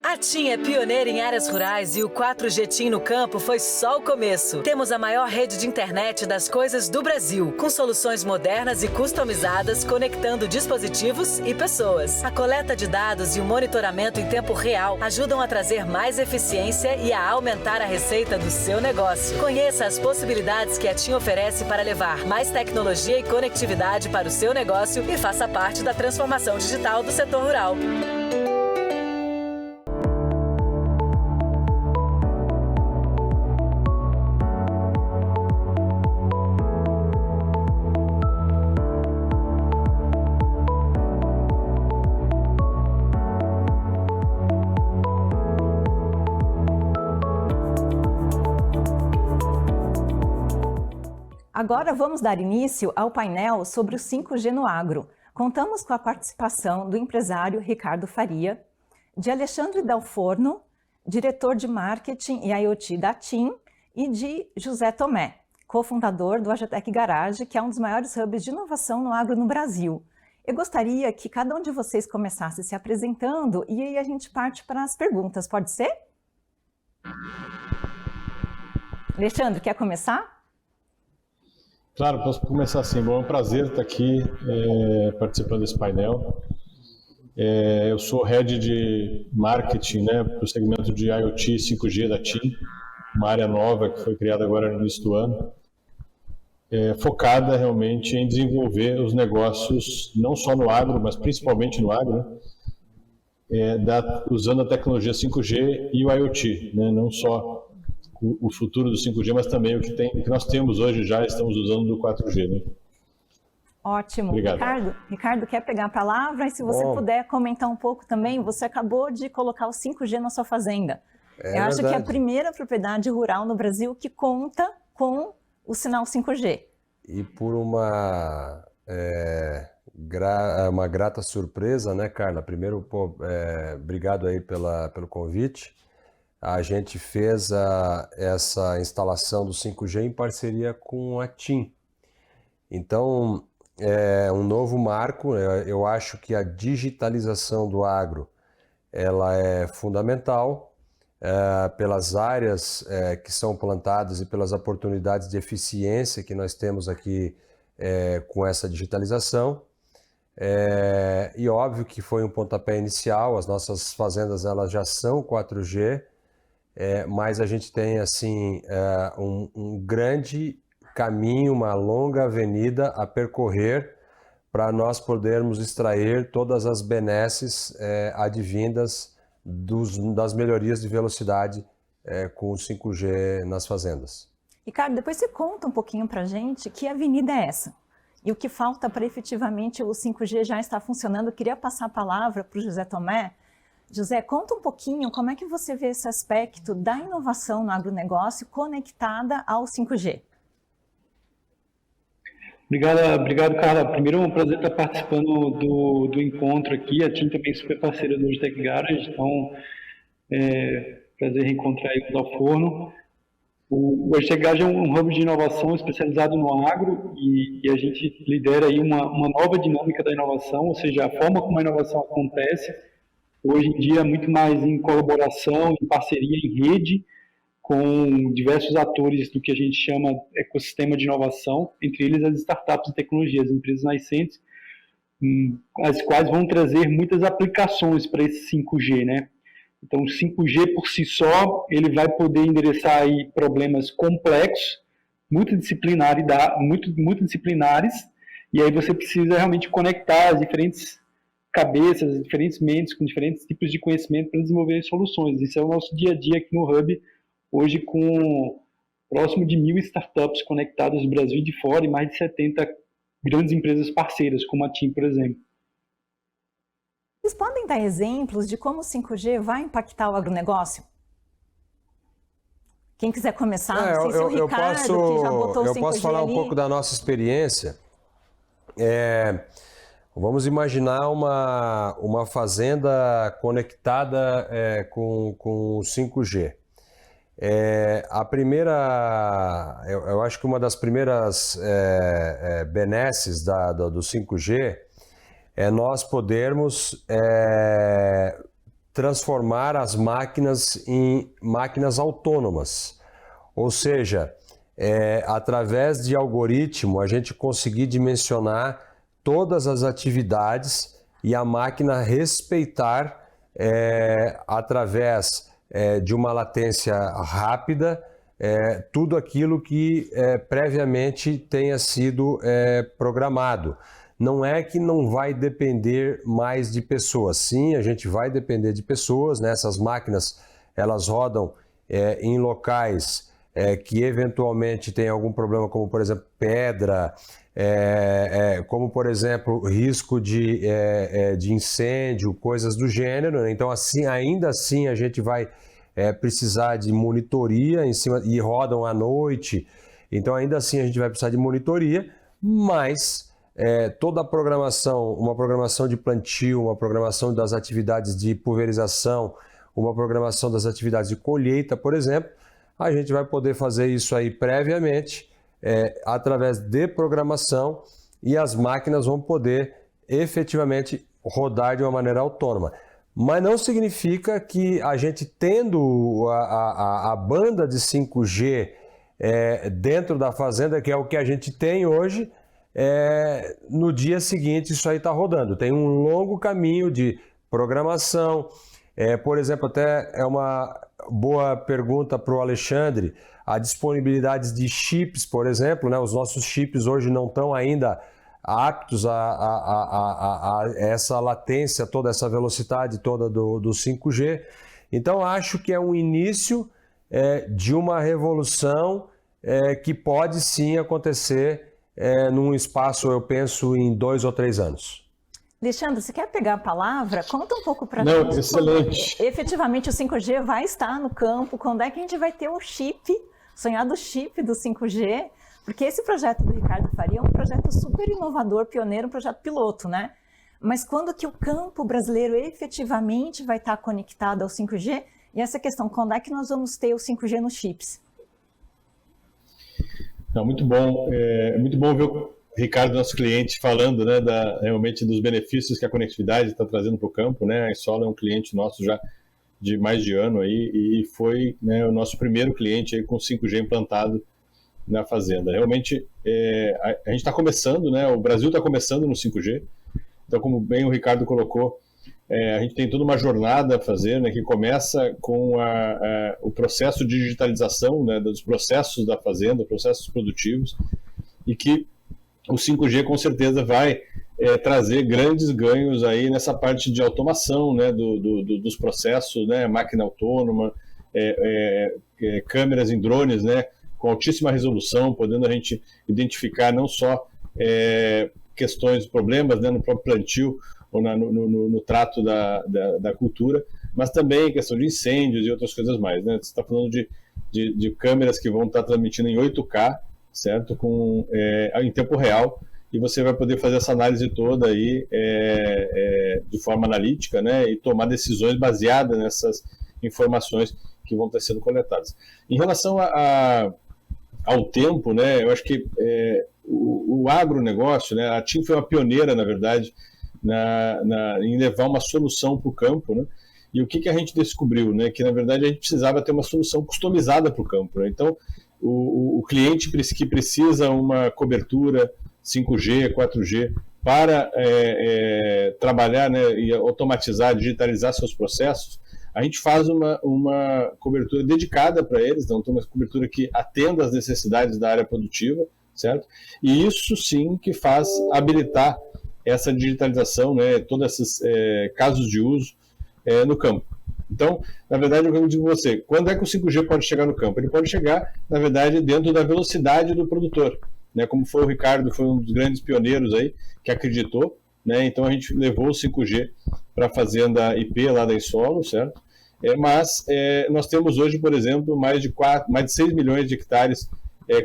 A TIM é pioneira em áreas rurais e o 4G TIM no campo foi só o começo. Temos a maior rede de internet das coisas do Brasil, com soluções modernas e customizadas conectando dispositivos e pessoas. A coleta de dados e o monitoramento em tempo real ajudam a trazer mais eficiência e a aumentar a receita do seu negócio. Conheça as possibilidades que a TIM oferece para levar mais tecnologia e conectividade para o seu negócio e faça parte da transformação digital do setor rural. Agora vamos dar início ao painel sobre o 5G no agro. Contamos com a participação do empresário Ricardo Faria, de Alexandre Del Forno, diretor de marketing e IoT da TIM, e de José Tomé, cofundador do Agetec Garage, que é um dos maiores hubs de inovação no agro no Brasil. Eu gostaria que cada um de vocês começasse se apresentando e aí a gente parte para as perguntas, pode ser? Alexandre, quer começar? Claro, posso começar assim. Bom, é um prazer estar aqui participando desse painel. Eu sou Head de Marketing para o segmento de IoT e 5G da TIM, uma área nova que foi criada agora no início do ano, focada realmente em desenvolver os negócios, não só no agro, mas principalmente no agro, usando a tecnologia 5G e o IoT, não só o futuro do 5G, mas também o que nós temos hoje já estamos usando do 4G. Ótimo. Obrigado. Ricardo, quer pegar a palavra? E se você puder comentar um pouco também, você acabou de colocar o 5G na sua fazenda. Eu acho que é a primeira propriedade rural no Brasil que conta com o sinal 5G. E por uma grata surpresa, né, Carla? Primeiro, obrigado aí pelo convite. A gente fez essa instalação do 5G em parceria com a TIM. Então, é um novo marco. Eu acho que a digitalização do agro ela é fundamental pelas áreas que são plantadas e pelas oportunidades de eficiência que nós temos aqui com essa digitalização. E óbvio que foi um pontapé inicial, as nossas fazendas elas já são 4G, mas a gente tem assim um grande caminho, uma longa avenida a percorrer para nós podermos extrair todas as benesses advindas das melhorias de velocidade com o 5G nas fazendas. Ricardo, depois você conta um pouquinho para a gente que avenida é essa e o que falta para efetivamente o 5G já estar funcionando. Eu queria passar a palavra para o José Tomé. José, conta um pouquinho como é que você vê esse aspecto da inovação no agronegócio conectada ao 5G. Obrigado, Carla. Primeiro, é um prazer estar participando do encontro aqui. A TIM também é super parceira do Agetec Garage, então prazer reencontrar aí o Del Forno. O Agetec Garage é um hub de inovação especializado no agro e a gente lidera aí uma nova dinâmica da inovação, ou seja, a forma como a inovação acontece hoje em dia é muito mais em colaboração, em parceria, em rede, com diversos atores do que a gente chama ecossistema de inovação, entre eles as startups de tecnologia, as empresas nascentes, as quais vão trazer muitas aplicações para esse 5G, né? Então, o 5G por si só, ele vai poder endereçar aí problemas complexos, multidisciplinares, e aí você precisa realmente conectar as diferentes cabeças, as diferentes mentes, com diferentes tipos de conhecimento para desenvolver soluções. Isso é o nosso dia a dia aqui no Hub, hoje com próximo de 1.000 startups conectadas do Brasil e de fora e mais de 70 grandes empresas parceiras, como a TIM, por exemplo. Vocês podem dar exemplos de como o 5G vai impactar o agronegócio? Quem quiser começar, não sei se o Ricardo, que já botou o 5G eu posso falar ali. Um pouco da nossa experiência. Vamos imaginar uma fazenda conectada com o 5G. Eu acho que uma das primeiras benesses do 5G é nós podermos transformar as máquinas em máquinas autônomas. Ou seja, através de algoritmo, a gente conseguir dimensionar todas as atividades e a máquina respeitar, através de uma latência rápida, tudo aquilo que previamente tenha sido programado. Não é que não vai depender mais de pessoas. Sim, a gente vai depender de pessoas, né? Essas máquinas, elas rodam em locais que eventualmente tem algum problema, como por exemplo pedra, como por exemplo risco de incêndio, coisas do gênero, né? Então assim, ainda assim a gente vai precisar de monitoria em cima, e rodam à noite, então ainda assim a gente vai precisar de monitoria, mas toda a programação, uma programação de plantio, uma programação das atividades de pulverização, uma programação das atividades de colheita, por exemplo, a gente vai poder fazer isso aí previamente, através de programação, e as máquinas vão poder efetivamente rodar de uma maneira autônoma. Mas não significa que a gente tendo a banda de 5G dentro da fazenda, que é o que a gente tem hoje, no dia seguinte isso aí está rodando. Tem um longo caminho de programação. Por exemplo, até é uma boa pergunta para o Alexandre, a disponibilidade de chips, por exemplo, né? Os nossos chips hoje não estão ainda aptos a essa latência, toda essa velocidade toda do 5G. Então, acho que é um início de uma revolução que pode sim acontecer num espaço, eu penso, em 2 ou 3 anos. Alexandre, você quer pegar a palavra? Conta um pouco para nós. Não, excelente. Efetivamente o 5G vai estar no campo, quando é que a gente vai ter o chip, sonhado chip do 5G? Porque esse projeto do Ricardo Faria é um projeto super inovador, pioneiro, um projeto piloto, né? Mas quando que o campo brasileiro efetivamente vai estar conectado ao 5G? E essa questão, quando é que nós vamos ter o 5G nos chips? Não, muito bom. É muito bom ver o Ricardo, nosso cliente, falando, né, realmente dos benefícios que a conectividade está trazendo para o campo, né? A Insolo é um cliente nosso já de mais de ano aí, e foi, né, o nosso primeiro cliente aí com 5G implantado na fazenda. Realmente, a gente está começando, né? O Brasil está começando no 5G. Então, como bem o Ricardo colocou, a gente tem toda uma jornada a fazer, né, que começa com o processo de digitalização, né, dos processos da fazenda, processos produtivos, e que o 5G com certeza vai trazer grandes ganhos aí nessa parte de automação, né, dos processos, né, máquina autônoma, câmeras em drones, né, com altíssima resolução, podendo a gente identificar não só questões, problemas, né, no próprio plantio ou no trato da cultura, mas também questão de incêndios e outras coisas mais, né? Você está falando de câmeras que vão estar transmitindo em 8K, certo? Em tempo real, e você vai poder fazer essa análise toda aí de forma analítica, né? E tomar decisões baseadas nessas informações que vão estar sendo coletadas. Em relação ao tempo, né? Eu acho que o agronegócio, né? A TIM foi uma pioneira, na verdade, em levar uma solução para o campo, né? E o que a gente descobriu, né? Que na verdade a gente precisava ter uma solução customizada para o campo, né? Então o cliente que precisa uma cobertura 5G, 4G para trabalhar, né, e automatizar, digitalizar seus processos, a gente faz uma cobertura dedicada para eles, então uma cobertura que atenda às necessidades da área produtiva, certo? E isso sim que faz habilitar essa digitalização, né, todos esses casos de uso no campo. Então, na verdade, eu digo para você, quando é que o 5G pode chegar no campo? Ele pode chegar, na verdade, dentro da velocidade do produtor, né, como foi o Ricardo, foi um dos grandes pioneiros aí, que acreditou, né, então a gente levou o 5G para a fazenda IP lá da Insolo, certo? Mas nós temos hoje, por exemplo, mais de 6 milhões de hectares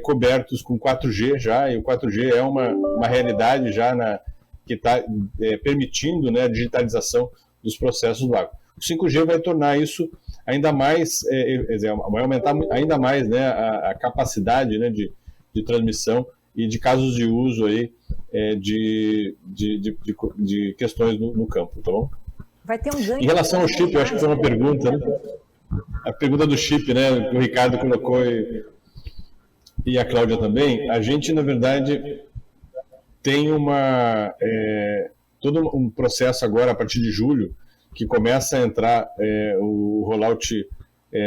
cobertos com 4G já, e o 4G é uma realidade já que está permitindo, né, a digitalização dos processos do agro. O 5G vai tornar isso ainda mais, vai aumentar ainda mais, né, a capacidade, né, de transmissão e de casos de uso aí, de questões no campo, tá bom? Vai ter um ganho. Em relação ao chip, eu acho que foi uma pergunta, né? A pergunta do chip, né? Que o Ricardo colocou e a Cláudia também. A gente, na verdade, tem todo um processo agora, a partir de julho, que começa a entrar o rollout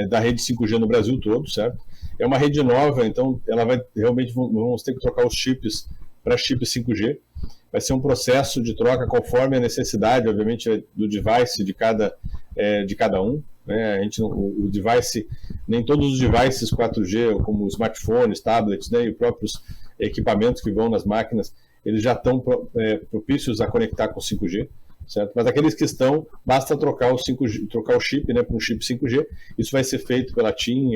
da rede 5G no Brasil todo, certo? É uma rede nova, então ela vai realmente, vamos ter que trocar os chips para chip 5G. Vai ser um processo de troca conforme a necessidade, obviamente, do device de cada um. Né? O device, nem todos os devices 4G, como smartphones, tablets, né, e os próprios equipamentos que vão nas máquinas, eles já estão propícios a conectar com 5G, certo? Mas aqueles que estão, basta trocar o 5G, trocar o chip, né, para um chip 5G. Isso vai ser feito pela TIM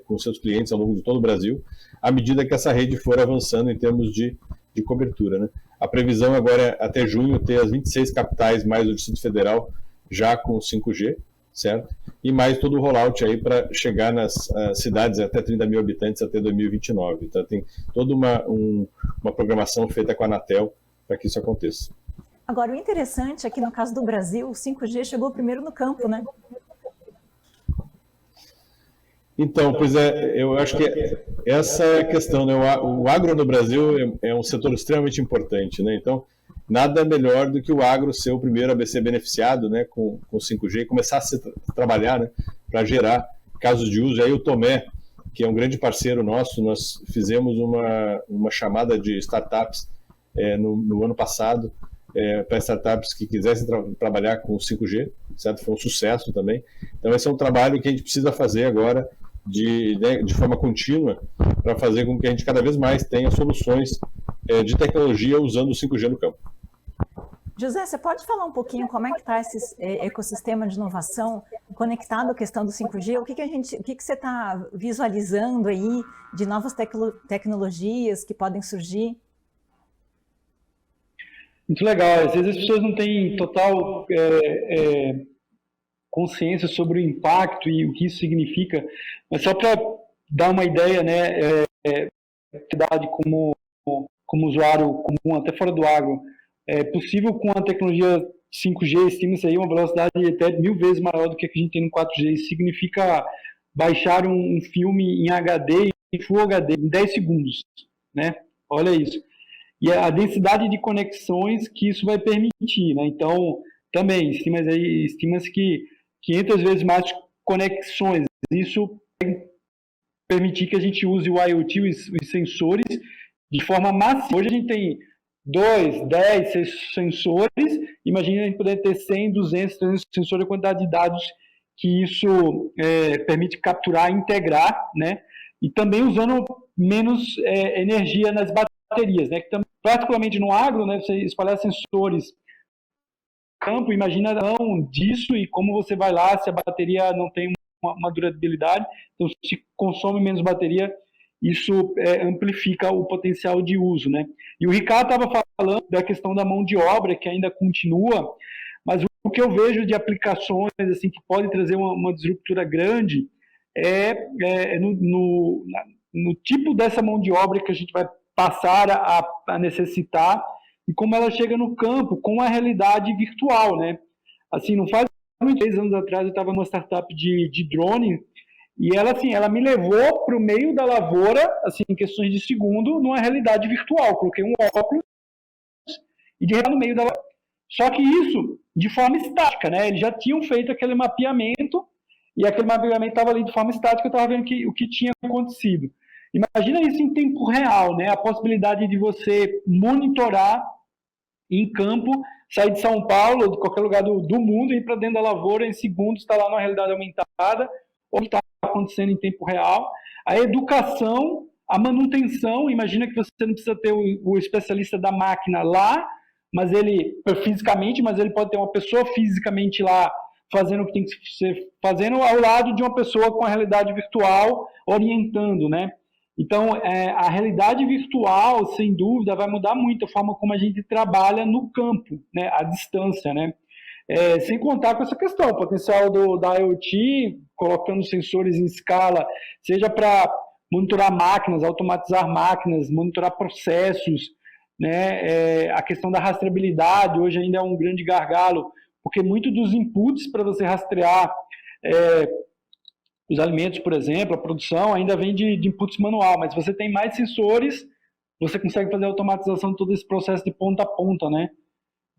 com seus clientes ao longo de todo o Brasil, à medida que essa rede for avançando em termos de cobertura, né? A previsão agora é até junho ter as 26 capitais mais o Distrito Federal já com 5G, certo? E mais todo o rollout aí para chegar nas cidades até 30 mil habitantes até 2029. Então tem toda uma programação feita com a Anatel para que isso aconteça. Agora, o interessante é que no caso do Brasil, o 5G chegou primeiro no campo, né? Então, pois eu acho que essa é a questão, né? O agro no Brasil é um setor extremamente importante, né? Então, nada melhor do que o agro ser o primeiro a ser beneficiado, né, com 5G e começar a trabalhar, né, para gerar casos de uso. E aí o Tomé, que é um grande parceiro nosso, nós fizemos uma chamada de startups no ano passado, para startups que quisessem trabalhar com 5G, certo? Foi um sucesso também. Então esse é um trabalho que a gente precisa fazer agora de forma contínua para fazer com que a gente cada vez mais tenha soluções de tecnologia usando o 5G no campo. José, você pode falar um pouquinho como é que está esse ecossistema de inovação conectado à questão do 5G? O que você está visualizando aí de novas tecnologias que podem surgir? Muito legal. Às vezes as pessoas não têm total consciência sobre o impacto e o que isso significa, mas só para dar uma ideia, né, como usuário comum, até fora do agro, é possível com a tecnologia 5G, estima-se aí uma velocidade até 1000 vezes maior do que a gente tem no 4G. Isso significa baixar um filme em HD, em Full HD, em 10 segundos, né? Olha isso. E a densidade de conexões que isso vai permitir, né? Então, também, estima-se que 500 vezes mais conexões. Isso vai permitir que a gente use o IoT, os sensores, de forma massiva. Hoje a gente tem 2, 10 sensores. Imagina a gente poder ter 100, 200, 300 sensores, a quantidade de dados que isso permite capturar, integrar, né? E também usando menos energia nas baterias, né? Que particularmente no agro, né? Você espalhar sensores no campo, imagina não disso e como você vai lá se a bateria não tem uma durabilidade, então se consome menos bateria, isso amplifica o potencial de uso, né? E o Ricardo estava falando da questão da mão de obra, que ainda continua, mas o que eu vejo de aplicações assim, que podem trazer uma disruptura grande no tipo dessa mão de obra que a gente vai passar a necessitar e como ela chega no campo com a realidade virtual, né? Assim, não faz muito 3 anos atrás eu estava numa startup de drone e ela me levou para o meio da lavoura, assim, em questões de segundo, numa realidade virtual. Coloquei um óculos e de repente no meio da lavoura. Só que isso de forma estática, né? Eles já tinham feito aquele mapeamento e aquele mapeamento estava ali de forma estática, eu estava vendo o que tinha acontecido. Imagina isso em tempo real, né? A possibilidade de você monitorar em campo, sair de São Paulo ou de qualquer lugar do mundo e ir para dentro da lavoura em segundos, está lá numa realidade aumentada, ou está acontecendo em tempo real. A educação, a manutenção, imagina que você não precisa ter o especialista da máquina lá, mas ele pode ter uma pessoa fisicamente lá fazendo o que tem que ser fazendo ao lado de uma pessoa com a realidade virtual orientando, né? Então, a realidade virtual, sem dúvida, vai mudar muito a forma como a gente trabalha no campo, né, à distância, né? Sem contar com essa questão, o potencial da IoT, colocando sensores em escala, seja para monitorar máquinas, automatizar máquinas, monitorar processos, né? A questão da rastreabilidade, hoje ainda é um grande gargalo porque muito dos inputs para você rastrear os alimentos, por exemplo, a produção, ainda vem de inputs manual, mas você tem mais sensores, você consegue fazer a automatização de todo esse processo de ponta a ponta, né?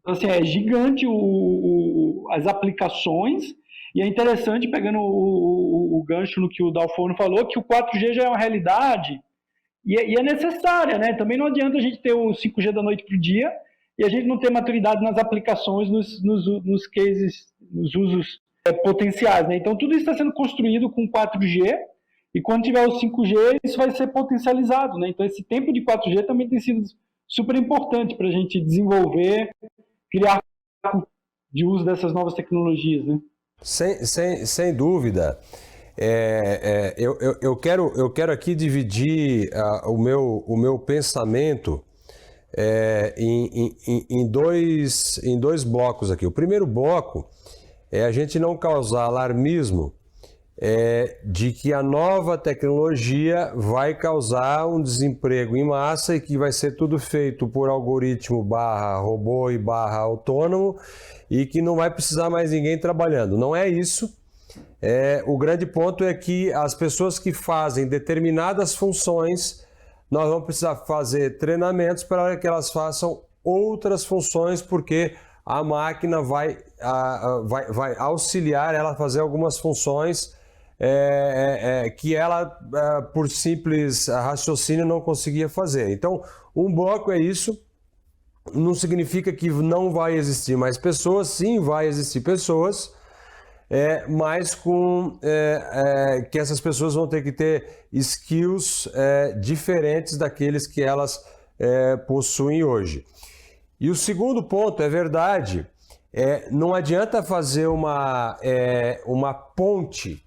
Então, assim, é gigante as aplicações, e é interessante, pegando o gancho no que o Dalforno falou, que o 4G já é uma realidade, e é necessária, né? Também não adianta a gente ter o 5G da noite para o dia, e a gente não ter maturidade nas aplicações, nos cases, nos usos potenciais, né? Então, tudo isso está sendo construído com 4G, e quando tiver o 5G, isso vai ser potencializado, né? Então, esse tempo de 4G também tem sido super importante para a gente desenvolver, criar de uso dessas novas tecnologias, né? Sem dúvida. Eu quero aqui dividir o meu pensamento em dois blocos aqui. O primeiro bloco é a gente não causar alarmismo de que a nova tecnologia vai causar um desemprego em massa e que vai ser tudo feito por algoritmo / robô e / autônomo e que não vai precisar mais ninguém trabalhando. Não é isso. O grande ponto é que as pessoas que fazem determinadas funções, nós vamos precisar fazer treinamentos para que elas façam outras funções, porque a máquina vai auxiliar ela a fazer algumas funções que ela, por simples raciocínio, não conseguia fazer. Então, um bloco é isso. Não significa que não vai existir mais pessoas, sim, vai existir pessoas, mas que essas pessoas vão ter que ter skills diferentes daqueles que elas possuem hoje. E o segundo ponto, é verdade, não adianta fazer uma ponte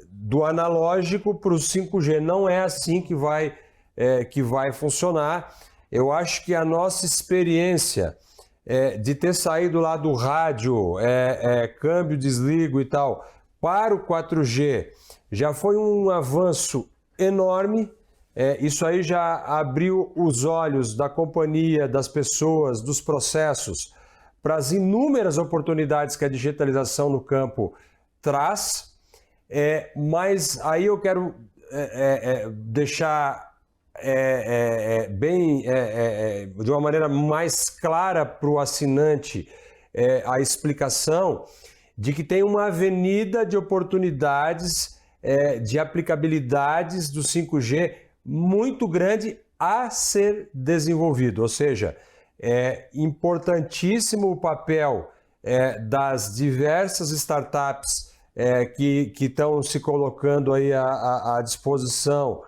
do analógico para o 5G, não é assim que vai funcionar. Eu acho que a nossa experiência de ter saído lá do rádio, câmbio, desligo e tal, para o 4G, já foi um avanço enorme. Isso aí já abriu os olhos da companhia, das pessoas, dos processos, para as inúmeras oportunidades que a digitalização no campo traz. Mas aí eu quero deixar de uma maneira mais clara para o assinante a explicação de que tem uma avenida de oportunidades, de aplicabilidades do 5G muito grande a ser desenvolvido. Ou seja, é importantíssimo o papel das diversas startups que estão se colocando aí à disposição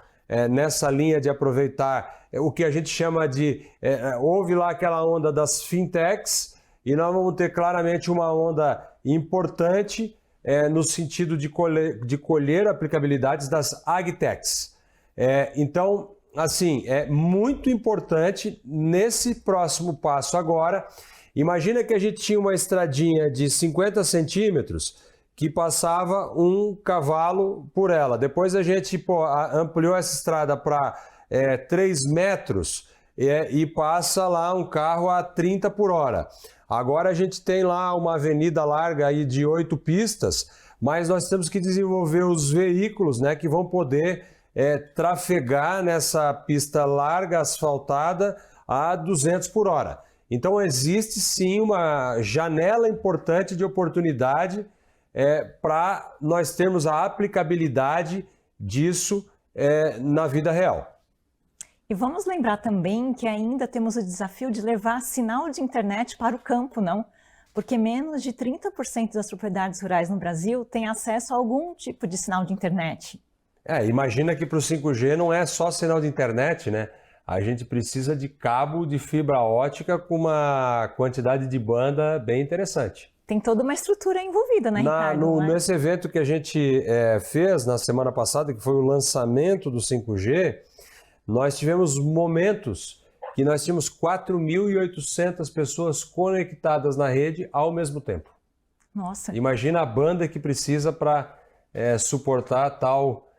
nessa linha de aproveitar o que a gente chama de... houve lá aquela onda das fintechs e nós vamos ter claramente uma onda importante no sentido de colher aplicabilidades das agtechs. Então, assim, é muito importante nesse próximo passo agora. Imagina que a gente tinha uma estradinha de 50 centímetros que passava um cavalo por ela. Depois a gente ampliou essa estrada para 3 metros e passa lá um carro a 30 por hora. Agora a gente tem lá uma avenida larga aí de 8 pistas, mas nós temos que desenvolver os veículos, né, que vão poder trafegar nessa pista larga, asfaltada, a 200 por hora. Então existe sim uma janela importante de oportunidade para nós termos a aplicabilidade disso na vida real. E vamos lembrar também que ainda temos o desafio de levar sinal de internet para o campo, não? Porque menos de 30% das propriedades rurais no Brasil têm acesso a algum tipo de sinal de internet. Imagina que para o 5G não é só sinal de internet, né? A gente precisa de cabo de fibra ótica com uma quantidade de banda bem interessante. Tem toda uma estrutura envolvida, né, Ricardo? Nesse evento que a gente fez na semana passada, que foi o lançamento do 5G, nós tivemos momentos que nós tínhamos 4.800 pessoas conectadas na rede ao mesmo tempo. Nossa! Imagina a banda que precisa para suportar tal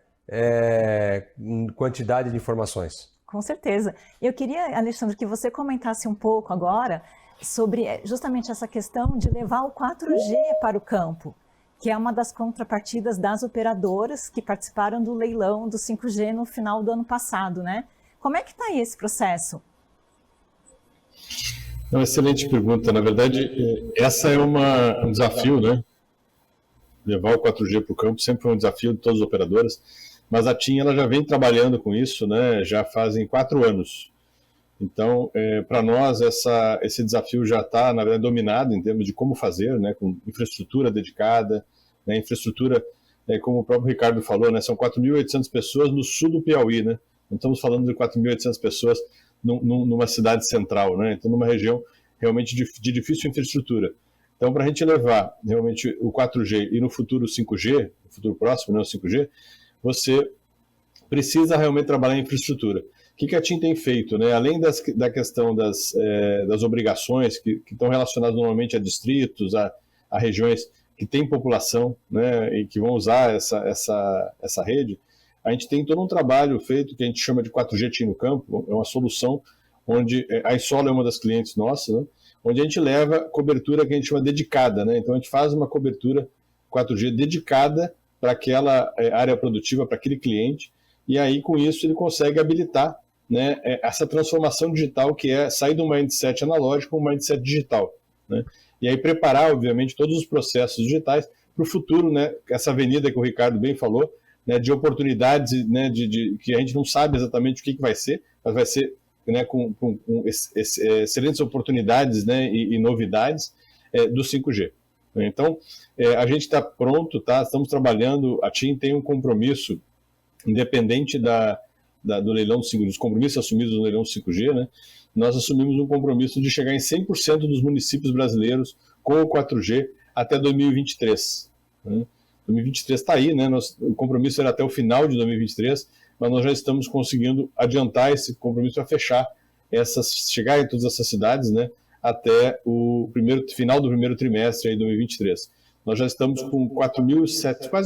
quantidade de informações. Com certeza. Eu queria, Alexandre, que você comentasse um pouco agora sobre justamente essa questão de levar o 4G para o campo, que é uma das contrapartidas das operadoras que participaram do leilão do 5G no final do ano passado, né? Como é que está aí esse processo? É uma excelente pergunta. Na verdade, essa é um desafio, né? Levar o 4G para o campo sempre foi um desafio de todas as operadoras, mas a TIM ela já vem trabalhando com isso, né? Já fazem 4 anos. Então, para nós, esse desafio já está, na verdade, dominado em termos de como fazer, né? Com infraestrutura dedicada, né? Infraestrutura, como o próprio Ricardo falou, né? São 4.800 pessoas no sul do Piauí, né? Não estamos falando de 4.800 pessoas numa cidade central, né? Então, numa região realmente de difícil infraestrutura. Então, para a gente levar realmente o 4G e no futuro o 5G, no futuro próximo, né, o 5G, você precisa realmente trabalhar em infraestrutura. O que a TIM tem feito, né? Além da questão das obrigações que estão relacionadas normalmente a distritos, a regiões que têm população, né, e que vão usar essa rede, a gente tem todo um trabalho feito que a gente chama de 4G TIM no campo, é uma solução onde a Isolo é uma das clientes nossas, né, onde a gente leva cobertura que a gente chama dedicada, né? Então a gente faz uma cobertura 4G dedicada para aquela área produtiva, para aquele cliente, e aí com isso ele consegue habilitar, né, essa transformação digital que é sair do mindset analógico para um mindset digital, né? E aí preparar, obviamente, todos os processos digitais para o futuro, né? Essa avenida que o Ricardo bem falou, né, de oportunidades, né, que a gente não sabe exatamente o que vai ser, mas vai ser, né, com excelentes oportunidades, né, e novidades do 5G. Então, a gente está pronto, tá? Estamos trabalhando, a TIM tem um compromisso, independente do leilão do 5G, dos compromissos assumidos no leilão do 5G, né? Nós assumimos um compromisso de chegar em 100% dos municípios brasileiros com o 4G até 2023. Né? 2023 está aí, né? O compromisso era até o final de 2023, mas nós já estamos conseguindo adiantar esse compromisso para fechar chegar em todas essas cidades, né? Até o final do primeiro trimestre de 2023. Nós já estamos com quase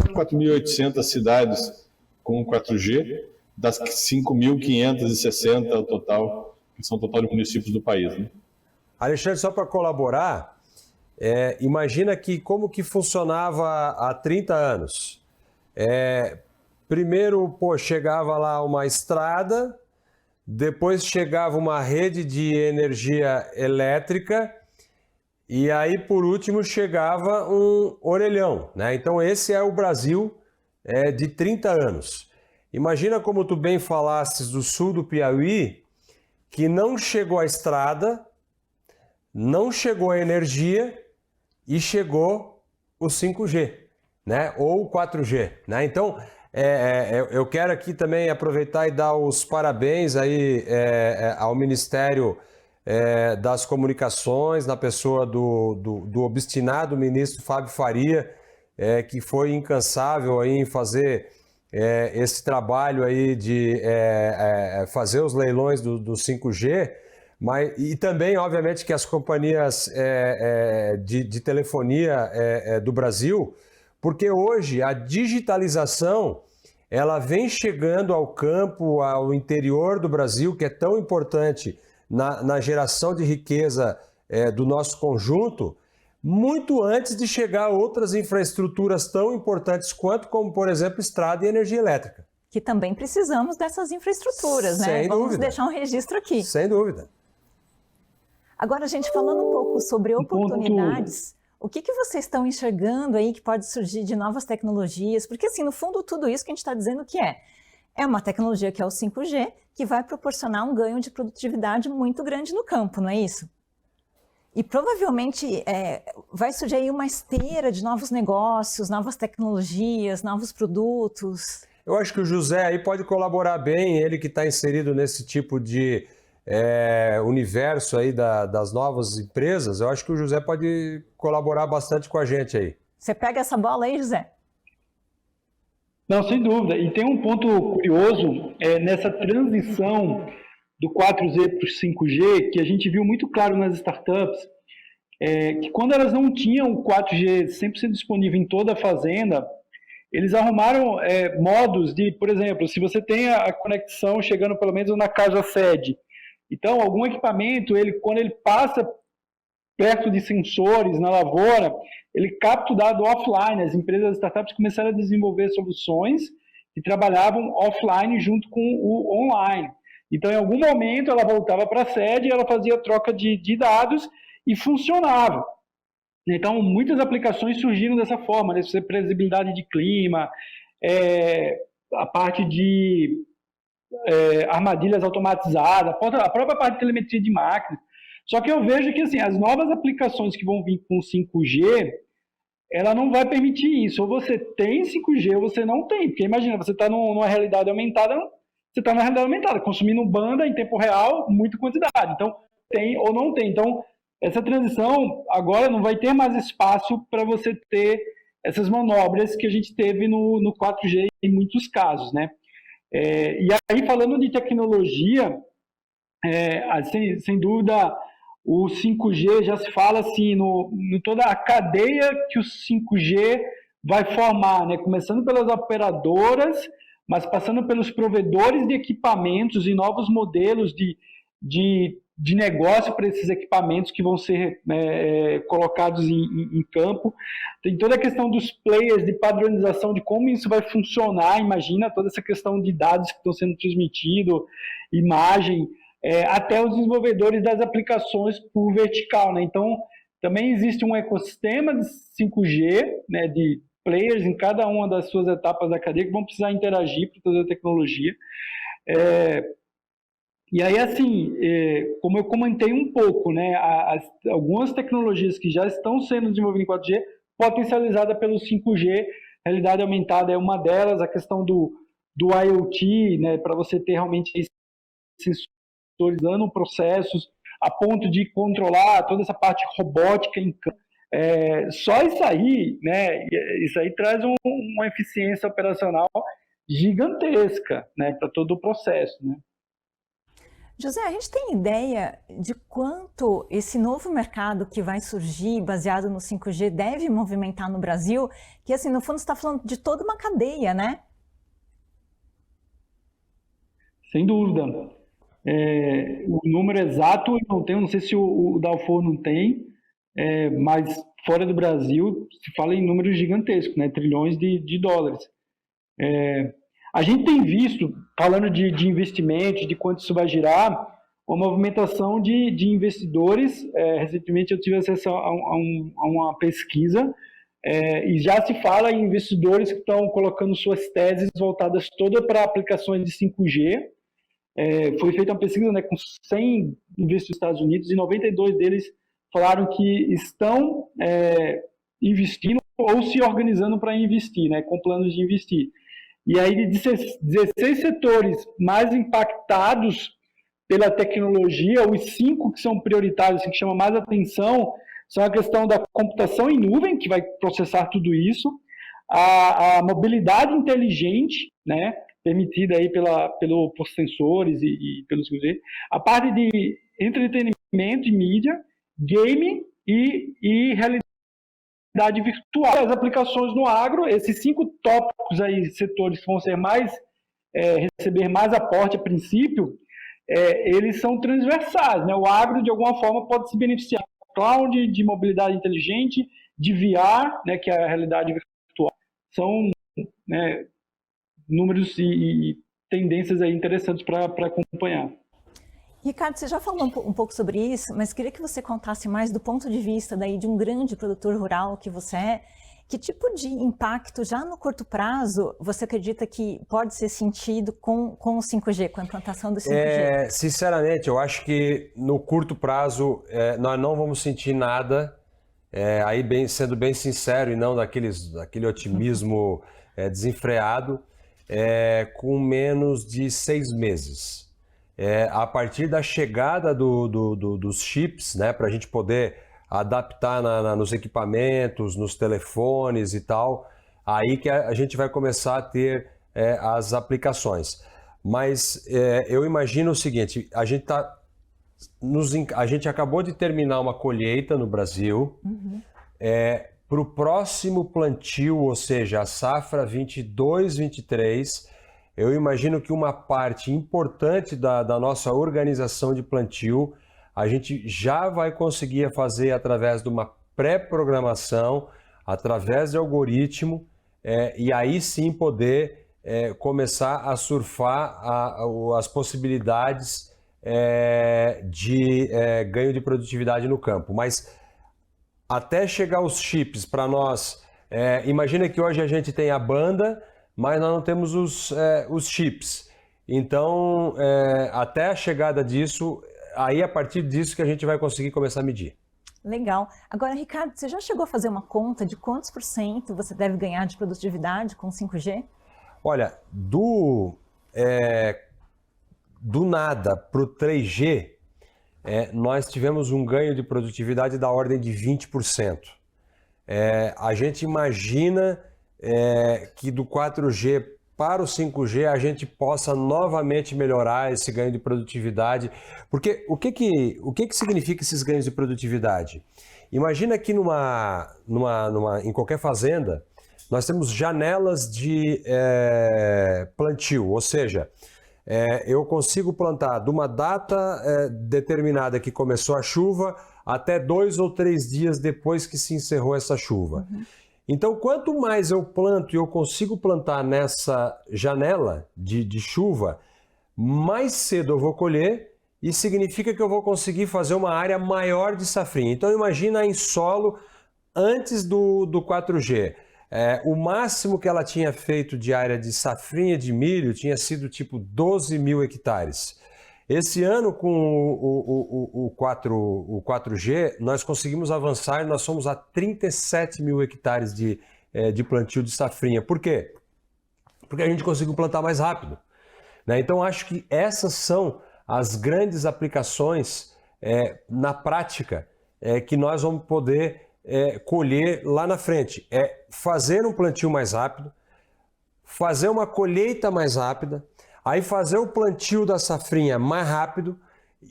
4.800 cidades com 4G, das 5.560 ao total, que são o total de municípios do país. Né? Alexandre, só para colaborar, imagina como que funcionava há 30 anos. Primeiro, chegava lá uma estrada, depois chegava uma rede de energia elétrica e aí, por último, chegava um orelhão, né? Então, esse é o Brasil de 30 anos. Imagina como tu bem falasses do sul do Piauí, que não chegou a estrada, não chegou a energia e chegou o 5G, né? Ou o 4G, né? Então, eu quero aqui também aproveitar e dar os parabéns aí ao Ministério das Comunicações, na pessoa do obstinado ministro Fábio Faria, que foi incansável aí em fazer esse trabalho aí de fazer os leilões do 5G, e também, obviamente, que as companhias de telefonia do Brasil, porque hoje a digitalização ela vem chegando ao campo, ao interior do Brasil, que é tão importante na geração de riqueza do nosso conjunto, muito antes de chegar a outras infraestruturas tão importantes quanto, como, por exemplo, estrada e energia elétrica. Que também precisamos dessas infraestruturas, né? Sem Vamos dúvida. deixar um registro aqui. Sem dúvida. Agora, gente, falando um pouco sobre oportunidades, o que vocês estão enxergando aí que pode surgir de novas tecnologias? Porque, assim, no fundo, tudo isso que a gente está dizendo que é uma tecnologia que é o 5G, que vai proporcionar um ganho de produtividade muito grande no campo, não é isso? E provavelmente vai surgir aí uma esteira de novos negócios, novas tecnologias, novos produtos. Eu acho que o José aí pode colaborar bem, ele que está inserido nesse tipo de universo aí das novas empresas. Eu acho que o José pode colaborar bastante com a gente aí. Você pega essa bola aí, José? Não, sem dúvida. E tem um ponto curioso nessa transição do 4G para o 5G, que a gente viu muito claro nas startups, que quando elas não tinham o 4G 100% disponível em toda a fazenda, eles arrumaram modos de, por exemplo, se você tem a conexão chegando pelo menos na casa sede, então algum equipamento, quando ele passa perto de sensores na lavoura, ele capta o dado offline. As empresas, as startups começaram a desenvolver soluções que trabalhavam offline junto com o online. Então, em algum momento, ela voltava para a sede, ela fazia troca de dados e funcionava. Então, muitas aplicações surgiram dessa forma, né? Previsibilidade de clima, a parte de armadilhas automatizadas, a própria parte de telemetria de máquinas. Só que eu vejo que assim, as novas aplicações que vão vir com 5G, ela não vai permitir isso. Ou você tem 5G ou você não tem. Porque imagina, você está numa realidade aumentada, você está na realidade aumentada, consumindo banda em tempo real, muita quantidade. Então, tem ou não tem. Então, essa transição agora não vai ter mais espaço para você ter essas manobras que a gente teve no 4G em muitos casos, né? E aí, falando de tecnologia, sem dúvida, o 5G já se fala assim, no toda a cadeia que o 5G vai formar, né? Começando pelas operadoras, mas passando pelos provedores de equipamentos e novos modelos de negócio para esses equipamentos que vão ser colocados em campo. Tem toda a questão dos players, de padronização, de como isso vai funcionar. Imagina toda essa questão de dados que estão sendo transmitidos, imagem, até os desenvolvedores das aplicações por vertical, né? Então, também existe um ecossistema de 5G, né, de players em cada uma das suas etapas da cadeia que vão precisar interagir para fazer a tecnologia. E aí, assim, como eu comentei um pouco, né, algumas tecnologias que já estão sendo desenvolvidas em 4G, potencializada pelo 5G, realidade aumentada é uma delas, a questão do IoT, né, para você ter realmente sensorizando processos, a ponto de controlar toda essa parte robótica em campo. Só isso aí, né, isso aí traz uma eficiência operacional gigantesca, né, para todo o processo, né. José, a gente tem ideia de quanto esse novo mercado que vai surgir baseado no 5G deve movimentar no Brasil? Que, assim, no fundo, você está falando de toda uma cadeia, né? Sem dúvida. O número exato eu não tenho, não sei se o Dalfor não tem, mas fora do Brasil se fala em números gigantescos, né? Trilhões de dólares. A gente tem visto, falando de investimentos, de quanto isso vai girar, uma movimentação de investidores. Recentemente eu tive acesso a uma pesquisa e já se fala em investidores que estão colocando suas teses voltadas todas para aplicações de 5G. Foi feita uma pesquisa, né, com 100 investidores dos Estados Unidos e 92 deles falaram que estão investindo ou se organizando para investir, né, com planos de investir. E aí, de 16 setores mais impactados pela tecnologia, os 5 que são prioritários, que chamam mais atenção, são a questão da computação em nuvem, que vai processar tudo isso, a mobilidade inteligente, né, permitida aí por sensores e pelos 5G, a parte de entretenimento e mídia, game e realidade virtual. As aplicações no agro, esses 5 tópicos aí, setores que vão ser receber mais aporte a princípio, eles são transversais, né? O agro, de alguma forma, pode se beneficiar do cloud, de mobilidade inteligente, de VR, né, que é a realidade virtual. São, né, números e tendências aí interessantes para acompanhar. Ricardo, você já falou um pouco sobre isso, mas queria que você contasse mais do ponto de vista daí de um grande produtor rural que você é. Que tipo de impacto, já no curto prazo, você acredita que pode ser sentido com o 5G, com a implantação do 5G? Sinceramente, eu acho que no curto prazo nós não vamos sentir nada, sendo bem sincero e não daquele otimismo desenfreado, com menos de 6 meses. A partir da chegada dos chips, né, para a gente poder adaptar nos equipamentos, nos telefones e tal, aí que a gente vai começar a ter as aplicações. Mas eu imagino o seguinte, a gente acabou de terminar uma colheita no Brasil, para o próximo plantio, ou seja, a safra 22-23, eu imagino que uma parte importante da nossa organização de plantio a gente já vai conseguir fazer através de uma pré-programação, através de algoritmo, e aí sim poder começar a surfar as possibilidades de ganho de produtividade no campo. Mas até chegar os chips para nós, imagina que hoje a gente tem a banda, mas nós não temos os chips. Então, até a chegada disso, aí a partir disso que a gente vai conseguir começar a medir. Legal. Agora, Ricardo, você já chegou a fazer uma conta de quantos % você deve ganhar de produtividade com 5G? Olha, do nada para o 3G, nós tivemos um ganho de produtividade da ordem de 20%. A gente imagina que do 4G para o 5G a gente possa novamente melhorar esse ganho de produtividade. Porque o que significa esses ganhos de produtividade? Imagina que em qualquer fazenda, nós temos janelas de plantio, ou seja, eu consigo plantar de uma data determinada que começou a chuva até 2 ou 3 dias depois que se encerrou essa chuva. Uhum. Então, quanto mais eu planto e eu consigo plantar nessa janela de chuva, mais cedo eu vou colher e significa que eu vou conseguir fazer uma área maior de safrinha. Então, imagina em solo antes do 4G. O máximo que ela tinha feito de área de safrinha de milho tinha sido tipo 12 mil hectares. Esse ano, com o 4G, nós conseguimos avançar e nós somos a 37 mil hectares de plantio de safrinha. Por quê? Porque a gente conseguiu plantar mais rápido, né? Então, acho que essas são as grandes aplicações na prática que nós vamos poder colher lá na frente. Fazer um plantio mais rápido, fazer uma colheita mais rápida, aí fazer o plantio da safrinha mais rápido,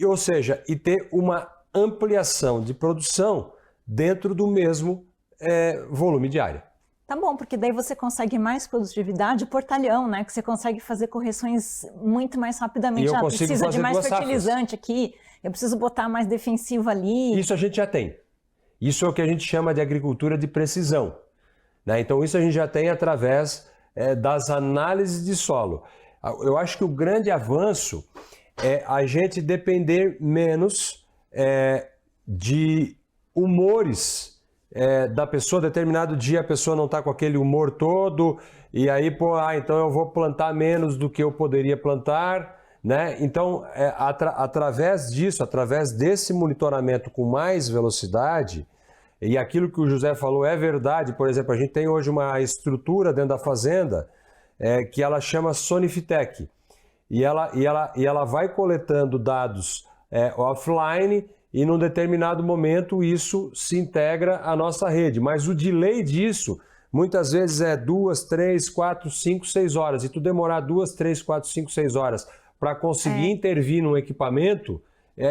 ou seja, e ter uma ampliação de produção dentro do mesmo volume de área. Tá bom, porque daí você consegue mais produtividade por talhão, né? Que você consegue fazer correções muito mais rapidamente. Precisa de mais fertilizante aqui, eu preciso botar mais defensivo ali. Isso a gente já tem. Isso é o que a gente chama de agricultura de precisão, né? Então isso a gente já tem através das análises de solo. Eu acho que o grande avanço é a gente depender menos de humores da pessoa. Determinado dia a pessoa não está com aquele humor todo e aí, então eu vou plantar menos do que eu poderia plantar, né? Então, através disso, através desse monitoramento com mais velocidade, e aquilo que o José falou é verdade. Por exemplo, a gente tem hoje uma estrutura dentro da fazenda que ela chama Sonifitec, e ela vai coletando dados offline e num determinado momento isso se integra à nossa rede, mas o delay disso muitas vezes é 2, 3, 4, 5, 6 horas, e tu demorar 2, 3, 4, 5, 6 horas para conseguir intervir num equipamento,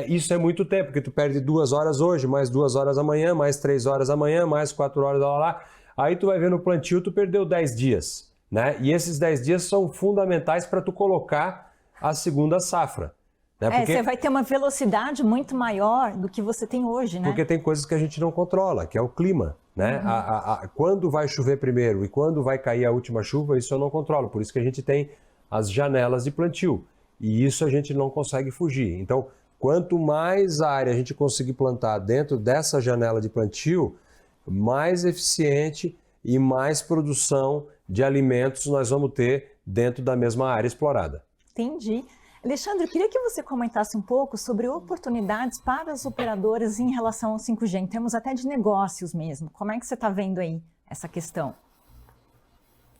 isso é muito tempo, porque tu perde 2 horas hoje, mais 2 horas amanhã, mais 3 horas amanhã, mais 4 horas lá, aí tu vai ver no plantio, tu perdeu 10 dias, né? E esses 10 dias são fundamentais para tu colocar a segunda safra. Né? Porque você vai ter uma velocidade muito maior do que você tem hoje, né? Porque tem coisas que a gente não controla, que é o clima, né? Uhum. Quando vai chover primeiro e quando vai cair a última chuva, isso eu não controlo. Por isso que a gente tem as janelas de plantio. E isso a gente não consegue fugir. Então, quanto mais área a gente conseguir plantar dentro dessa janela de plantio, mais eficiente e mais produção de alimentos nós vamos ter dentro da mesma área explorada. Entendi. Alexandre, eu queria que você comentasse um pouco sobre oportunidades para as operadoras em relação ao 5G, em termos até de negócios mesmo. Como é que você está vendo aí essa questão?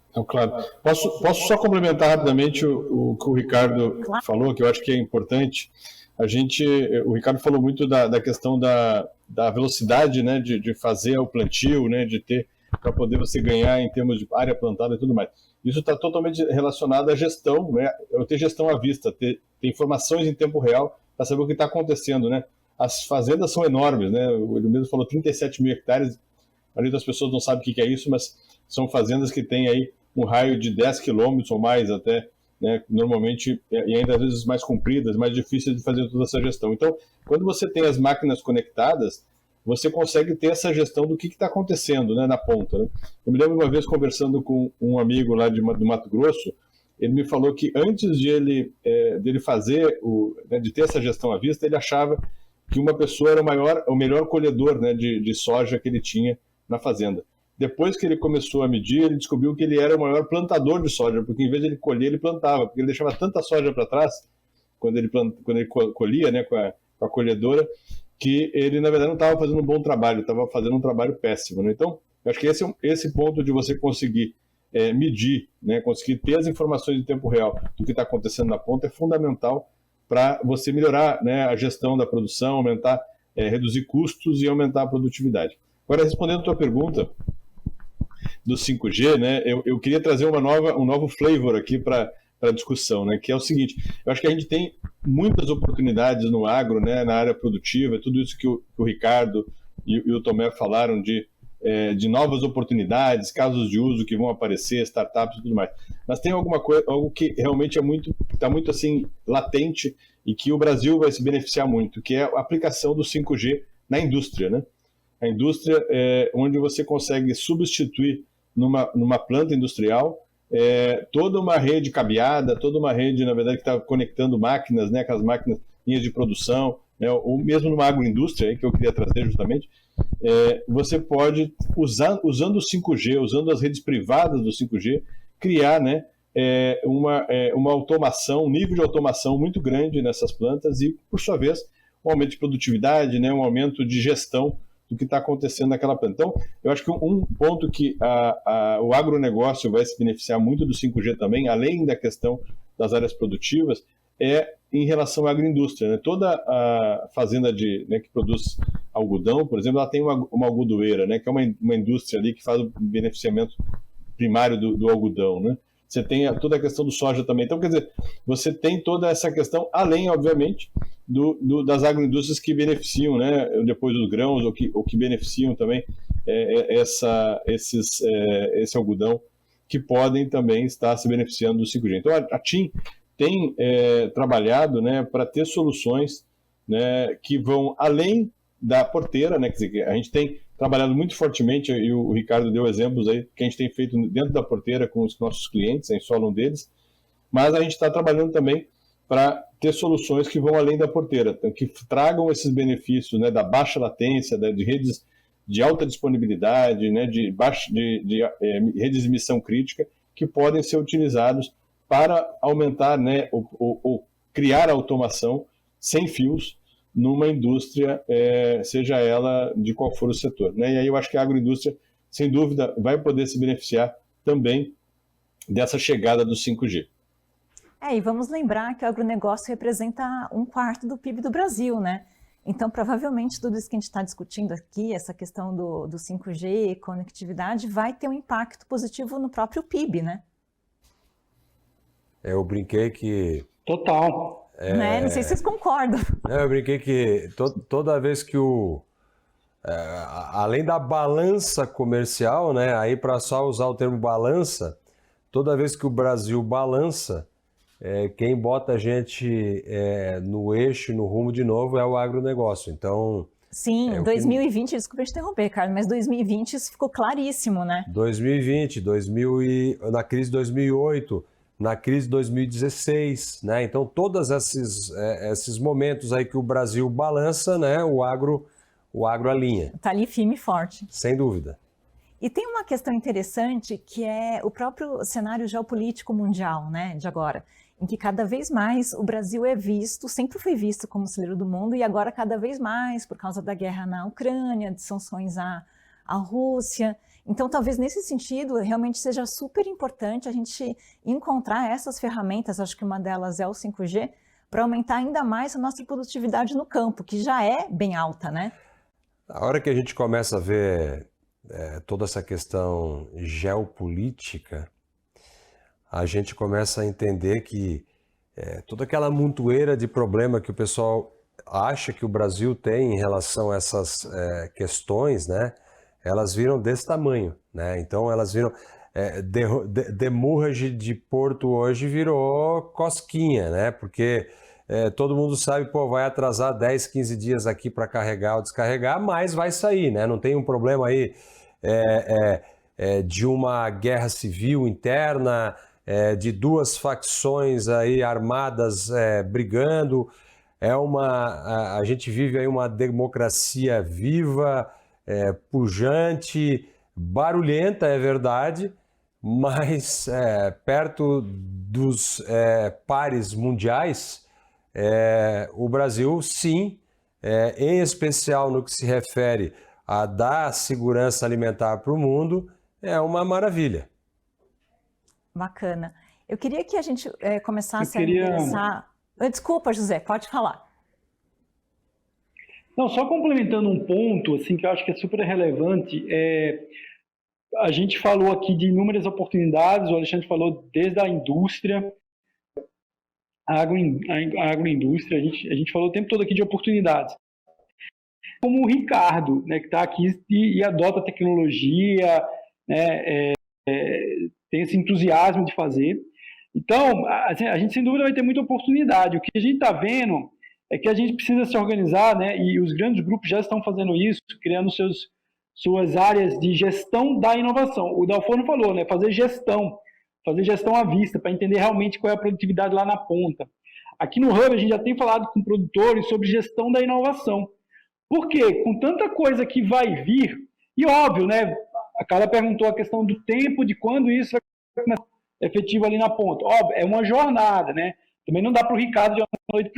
Então, claro. Posso só complementar rapidamente o que o Ricardo falou, que eu acho que é importante. O Ricardo falou muito da questão da velocidade, né, de fazer o plantio, né, de ter, para poder você ganhar em termos de área plantada e tudo mais. Isso está totalmente relacionado à gestão, né? Eu ter gestão à vista, ter informações em tempo real para saber o que está acontecendo, né? As fazendas são enormes, né? Ele mesmo falou 37 mil hectares, a maioria das pessoas não sabe o que é isso, mas são fazendas que têm aí um raio de 10 quilômetros ou mais até né, normalmente, e ainda às vezes mais compridas, mais difíceis de fazer toda essa gestão. Então, quando você tem as máquinas conectadas, você consegue ter essa gestão do que está acontecendo, né, na ponta. Né? Eu me lembro uma vez conversando com um amigo lá do Mato Grosso, ele me falou que antes de ele fazer, de ter essa gestão à vista, ele achava que uma pessoa era o melhor colhedor, né, de soja que ele tinha na fazenda. Depois que ele começou a medir, ele descobriu que ele era o maior plantador de soja, porque em vez de ele colher, ele plantava, porque ele deixava tanta soja para trás, quando ele colhia, né, com a colhedora, que ele, na verdade, não estava fazendo um bom trabalho, estava fazendo um trabalho péssimo. Né? Então, eu acho que esse ponto de você conseguir medir, né, conseguir ter as informações em tempo real do que está acontecendo na ponta é fundamental para você melhorar, né, a gestão da produção, aumentar, reduzir custos e aumentar a produtividade. Agora, respondendo a tua pergunta do 5G, né, eu queria trazer um novo flavor aqui para a discussão, né, que é o seguinte: eu acho que a gente tem muitas oportunidades no agro, né, na área produtiva, tudo isso que o Ricardo e o Tomé falaram de novas oportunidades, casos de uso que vão aparecer, startups e tudo mais. Mas tem algo que realmente está muito assim latente e que o Brasil vai se beneficiar muito, que é a aplicação do 5G na indústria, né? A indústria onde você consegue substituir numa planta industrial toda uma rede cabeada, toda uma rede, na verdade, que está conectando máquinas, né, com as máquinas, linhas de produção, né, ou mesmo numa agroindústria, que eu queria trazer justamente, você pode, usando o 5G, usando as redes privadas do 5G, criar, né, uma automação, um nível de automação muito grande nessas plantas e, por sua vez, um aumento de produtividade, né, um aumento de gestão do que está acontecendo naquela planta. Então, eu acho que um ponto que o agronegócio vai se beneficiar muito do 5G também, além da questão das áreas produtivas, é em relação à agroindústria. Né? Toda a fazenda né, que produz algodão, por exemplo, ela tem uma algodoeira, né, que é uma indústria ali que faz o beneficiamento primário do algodão. Né? Você tem toda a questão do soja também. Então, quer dizer, você tem toda essa questão, além, obviamente, das agroindústrias que beneficiam, né, depois dos grãos, ou que beneficiam também esse algodão, que podem também estar se beneficiando do 5G. Então, a TIM tem trabalhado, né, para ter soluções, né, que vão além da porteira, né, quer dizer, a gente tem trabalhado muito fortemente, e o Ricardo deu exemplos aí, que a gente tem feito dentro da porteira com os nossos clientes, a Insolo um deles, mas a gente está trabalhando também para ter soluções que vão além da porteira, que tragam esses benefícios, né, da baixa latência, de redes de alta disponibilidade, né, de redes de missão crítica, que podem ser utilizados para aumentar, né, ou criar automação sem fios numa indústria, seja ela de qual for o setor. Né? E aí eu acho que a agroindústria, sem dúvida, vai poder se beneficiar também dessa chegada do 5G. E vamos lembrar que o agronegócio representa 1/4 do PIB do Brasil, né? Então, provavelmente, tudo isso que a gente está discutindo aqui, essa questão do 5G, conectividade, vai ter um impacto positivo no próprio PIB, né? Eu brinquei que... Total. Né? Não sei se vocês concordam. Eu brinquei que toda vez que além da balança comercial, né, aí para só usar o termo balança, toda vez que o Brasil balança, quem bota a gente no eixo, no rumo de novo, é o agronegócio. Então... Sim, 2020, desculpa te interromper, Carlos, mas 2020 isso ficou claríssimo, né? 2020, na crise de 2008, na crise de 2016, né? Então, todos esses momentos aí que o Brasil balança, né, o agro alinha. Está ali firme e forte. Sem dúvida. E tem uma questão interessante que é o próprio cenário geopolítico mundial, né, de agora, em que cada vez mais o Brasil é visto, sempre foi visto como celeiro do mundo, e agora cada vez mais, por causa da guerra na Ucrânia, de sanções à Rússia. Então, talvez nesse sentido, realmente seja super importante a gente encontrar essas ferramentas, acho que uma delas é o 5G, para aumentar ainda mais a nossa produtividade no campo, que já é bem alta, né? A hora que a gente começa a ver toda essa questão geopolítica, a gente começa a entender que toda aquela montoeira de problema que o pessoal acha que o Brasil tem em relação a essas questões, né? Elas viram desse tamanho, né? Então elas viram... demurrage de porto hoje virou cosquinha, né? Porque todo mundo sabe, pô, vai atrasar 10, 15 dias aqui para carregar ou descarregar, mas vai sair, né? Não tem um problema aí de uma guerra civil interna, de duas facções aí armadas brigando. A gente vive aí uma democracia viva, pujante, barulhenta, é verdade, mas perto dos pares mundiais, o Brasil, sim, em especial no que se refere a dar segurança alimentar para o mundo, é uma maravilha. Bacana. Eu queria que a gente começasse a interessar... Desculpa, José, pode falar. Não, só complementando um ponto assim, que eu acho que é super relevante, a gente falou aqui de inúmeras oportunidades, o Alexandre falou desde a indústria, a agroindústria, a gente falou o tempo todo aqui de oportunidades. Como o Ricardo, né, que está aqui e adota a tecnologia, né, tem esse entusiasmo de fazer. Então, a gente sem dúvida vai ter muita oportunidade. O que a gente está vendo é que a gente precisa se organizar, né, e os grandes grupos já estão fazendo isso, criando suas áreas de gestão da inovação. O Dalforno falou, né, fazer gestão à vista, para entender realmente qual é a produtividade lá na ponta. Aqui no Hub, a gente já tem falado com produtores sobre gestão da inovação. Por quê? Com tanta coisa que vai vir, e óbvio, né, a Carla perguntou a questão do tempo, de quando isso vai começar efetivo ali na ponta. Óbvio, é uma jornada, né? Também não dá para o Ricardo de uma noite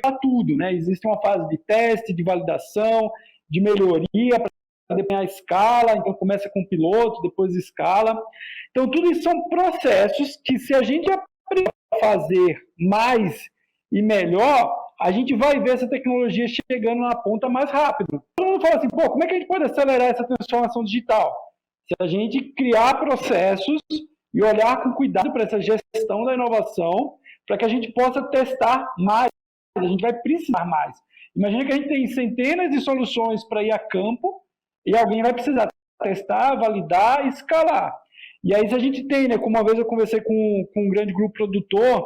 para tudo, né? Existe uma fase de teste, de validação, de melhoria, para definir a escala, então começa com o piloto, depois escala. Então, tudo isso são processos que, se a gente aprender a fazer mais e melhor, a gente vai ver essa tecnologia chegando na ponta mais rápido. Todo mundo fala assim, pô, como é que a gente pode acelerar essa transformação digital? Se a gente criar processos e olhar com cuidado para essa gestão da inovação, para que a gente possa testar mais, a gente vai precisar mais. Imagina que a gente tem centenas de soluções para ir a campo e alguém vai precisar testar, validar e escalar. E aí, se a gente tem, né, como uma vez eu conversei com um grande grupo produtor,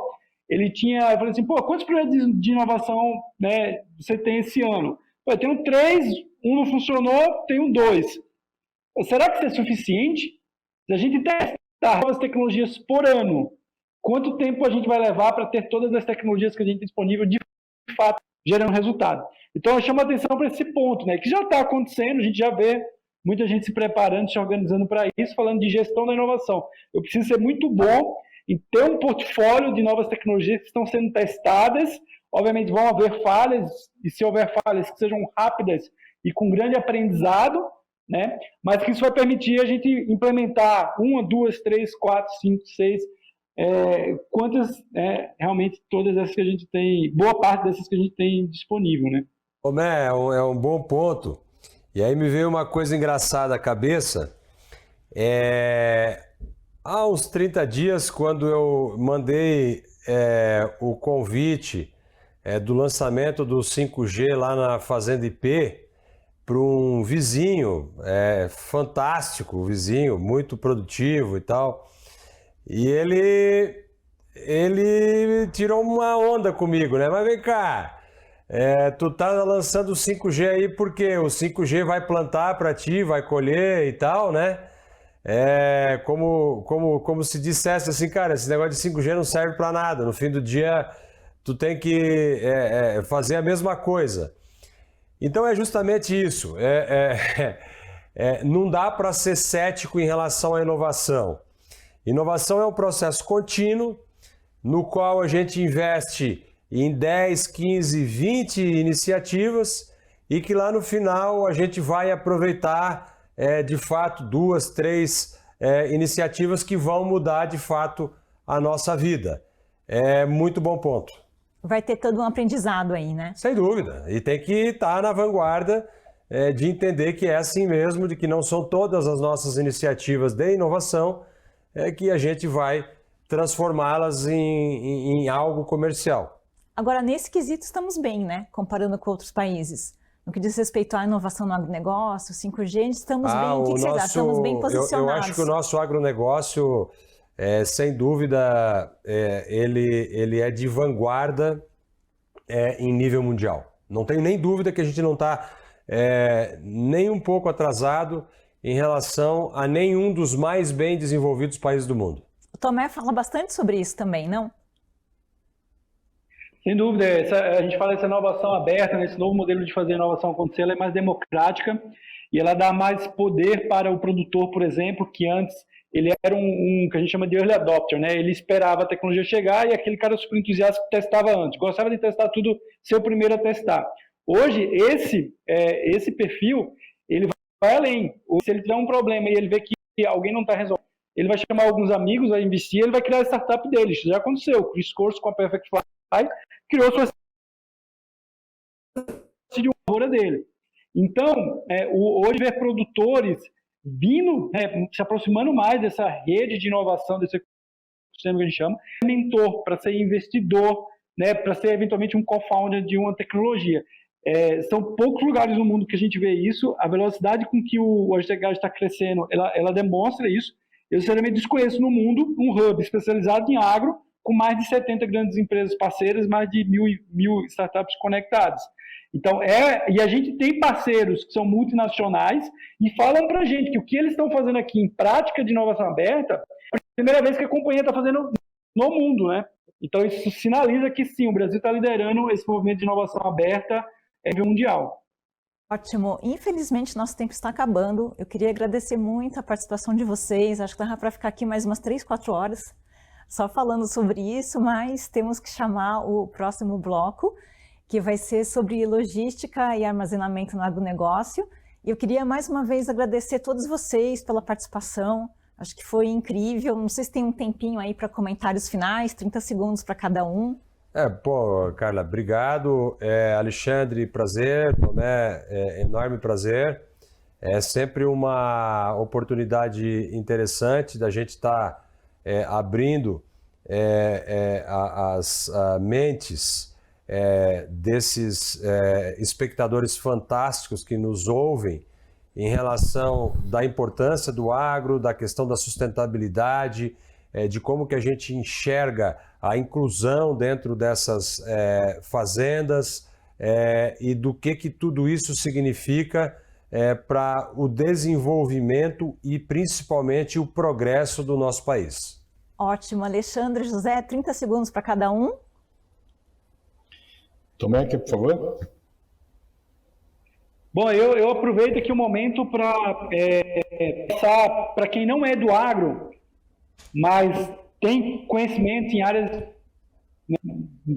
eu falei assim, pô, quantos projetos de inovação, né, você tem esse ano? Pô, eu tenho 3, um não funcionou, tenho 2. Será que isso é suficiente? Se a gente testar novas tecnologias por ano, quanto tempo a gente vai levar para ter todas as tecnologias que a gente tem disponível de fato gerando resultado? Então eu chamo a atenção para esse ponto, né, que já está acontecendo, a gente já vê muita gente se preparando, se organizando para isso, falando de gestão da inovação. Eu preciso ser muito bom em ter um portfólio de novas tecnologias que estão sendo testadas. Obviamente vão haver falhas, e se houver falhas, que sejam rápidas e com grande aprendizado, né? Mas que isso vai permitir a gente implementar 1, 2, 3, 4, 5, 6, quantas, realmente todas essas que a gente tem, boa parte dessas que a gente tem disponível, né? Tomé, é um bom ponto. E aí me veio uma coisa engraçada à cabeça. Há uns 30 dias, quando eu mandei o convite do lançamento do 5G lá na Fazenda IP para um vizinho, fantástico, vizinho, muito produtivo e tal. E ele tirou uma onda comigo, né? Mas vem cá, tu tá lançando o 5G aí porque o 5G vai plantar para ti, vai colher e tal, né? Como se dissesse assim, cara, esse negócio de 5G não serve para nada. No fim do dia, tu tem que fazer a mesma coisa. Então é justamente isso. Não dá para ser cético em relação à inovação. Inovação é um processo contínuo, no qual a gente investe em 10, 15, 20 iniciativas e que lá no final a gente vai aproveitar de fato 2, 3 iniciativas que vão mudar de fato a nossa vida. Muito bom ponto. Vai ter todo um aprendizado aí, né? Sem dúvida. E tem que estar na vanguarda de entender que é assim mesmo, de que não são todas as nossas iniciativas de inovação que a gente vai transformá-las em algo comercial. Agora, nesse quesito estamos bem, né? Comparando com outros países. no que diz respeito à inovação no agronegócio, 5G, estamos bem, o que você acha? Estamos bem posicionados. Eu acho que o nosso agronegócio, sem dúvida, ele é de vanguarda em nível mundial. Não tenho nem dúvida que a gente não está nem um pouco atrasado em relação a nenhum dos mais bem desenvolvidos países do mundo. O Tomé fala bastante sobre isso também, não? Sem dúvida, a gente fala dessa inovação aberta, nesse novo modelo de fazer a inovação acontecer, ela é mais democrática e ela dá mais poder para o produtor, por exemplo, que antes ele era um que a gente chama de early adopter, né? Ele esperava a tecnologia chegar e aquele cara super entusiasta que testava antes, gostava de testar tudo, ser o primeiro a testar. Hoje, esse perfil, ele vai além. Se ele tiver um problema e ele vê que alguém não está resolvendo, ele vai chamar alguns amigos, vai investir, ele vai criar a startup dele. Isso já aconteceu. O Chris Corso com a Perfect Fly criou sua de uma dele. Então, hoje ver produtores vindo, se aproximando mais dessa rede de inovação, desse ecossistema que a gente chama, mentor, para ser investidor, né, para ser eventualmente um co-founder de uma tecnologia. São poucos lugares no mundo que a gente vê isso. A velocidade com que o Logitech Garage está crescendo, ela demonstra isso. Eu, sinceramente, desconheço no mundo um hub especializado em agro, com mais de 70 grandes empresas parceiras, mais de mil startups conectadas. Então, e a gente tem parceiros que são multinacionais e falam para a gente que o que eles estão fazendo aqui em prática de inovação aberta é a primeira vez que a companhia está fazendo no mundo, né? Então, isso sinaliza que sim, o Brasil está liderando esse movimento de inovação aberta a nível mundial. Ótimo. Infelizmente, nosso tempo está acabando. Eu queria agradecer muito a participação de vocês. Acho que dava para ficar aqui mais umas 3, 4 horas só falando sobre isso, mas temos que chamar o próximo bloco, que vai ser sobre logística e armazenamento no agronegócio. E eu queria mais uma vez agradecer a todos vocês pela participação. Acho que foi incrível. Não sei se tem um tempinho aí para comentários finais, 30 segundos para cada um. Carla, obrigado. Alexandre, prazer. Tomé, enorme prazer. É sempre uma oportunidade interessante da gente estar abrindo as mentes desses espectadores fantásticos que nos ouvem em relação da importância do agro, da questão da sustentabilidade, de como que a gente enxerga a inclusão dentro dessas fazendas e do que tudo isso significa para o desenvolvimento e principalmente o progresso do nosso país. Ótimo. Alexandre, José, 30 segundos para cada um. Tomé aqui, por favor. Bom, eu aproveito aqui o momento para passar para quem não é do agro, mas tem conhecimento em áreas, né,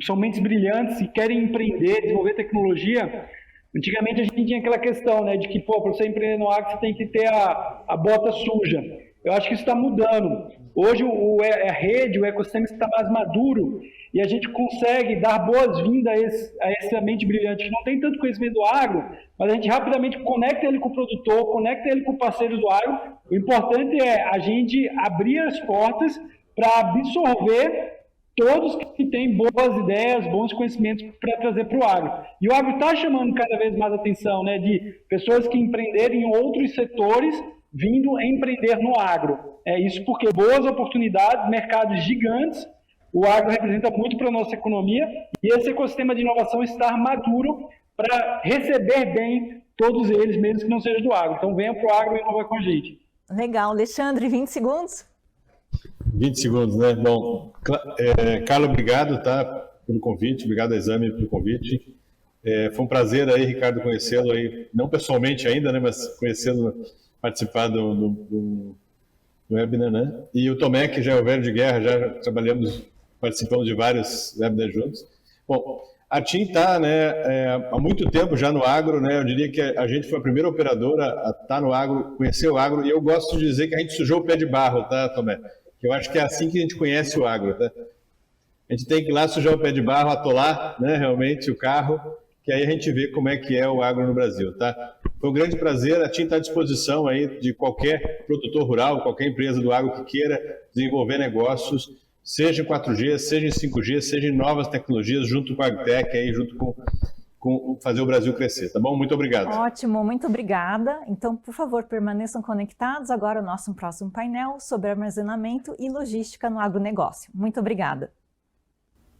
são mentes brilhantes e querem empreender, desenvolver tecnologia. Antigamente a gente tinha aquela questão, né, de que, para você empreender no agro, você tem que ter a bota suja. Eu acho que isso está mudando. Hoje a rede, o ecossistema está mais maduro e a gente consegue dar boas-vindas a essa mente brilhante que não tem tanto conhecimento do agro, mas a gente rapidamente conecta ele com o produtor, conecta ele com parceiros do agro. O importante é a gente abrir as portas para absorver todos que têm boas ideias, bons conhecimentos para trazer para o agro. E o agro está chamando cada vez mais atenção, né, de pessoas que empreenderem em outros setores vindo a empreender no agro. Isso porque boas oportunidades, mercados gigantes, o agro representa muito para a nossa economia e esse ecossistema de inovação está maduro para receber bem todos eles, mesmo que não seja do agro. Então venha para o agro e inovar com a gente. Legal. Alexandre, 20 segundos? 20 segundos, né? Bom, Carlos, obrigado, tá, pelo convite, obrigado, Exame, pelo convite. Foi um prazer aí, Ricardo, conhecê-lo aí, não pessoalmente ainda, né, mas conhecê-lo, participar do webinar, né? E o Tomé, que já é o velho de guerra, já participamos de vários webinars juntos. Bom, a TIM está, né, há muito tempo já no agro, né? Eu diria que a gente foi a primeira operadora a estar no agro, conhecer o agro, e eu gosto de dizer que a gente sujou o pé de barro, tá, Tomé? Eu acho que é assim que a gente conhece o agro, tá? A gente tem que ir lá sujar o pé de barro, atolar, né, realmente o carro, que aí a gente vê como é que é o agro no Brasil, tá? Foi um grande prazer, a TIM está à disposição aí de qualquer produtor rural, qualquer empresa do agro que queira desenvolver negócios, seja em 4G, seja em 5G, seja em novas tecnologias, junto com a AgTech, aí, junto com fazer o Brasil crescer, tá bom? Muito obrigado. Ótimo, muito obrigada. Então, por favor, permaneçam conectados. Agora o nosso próximo painel sobre armazenamento e logística no agronegócio. Muito obrigada.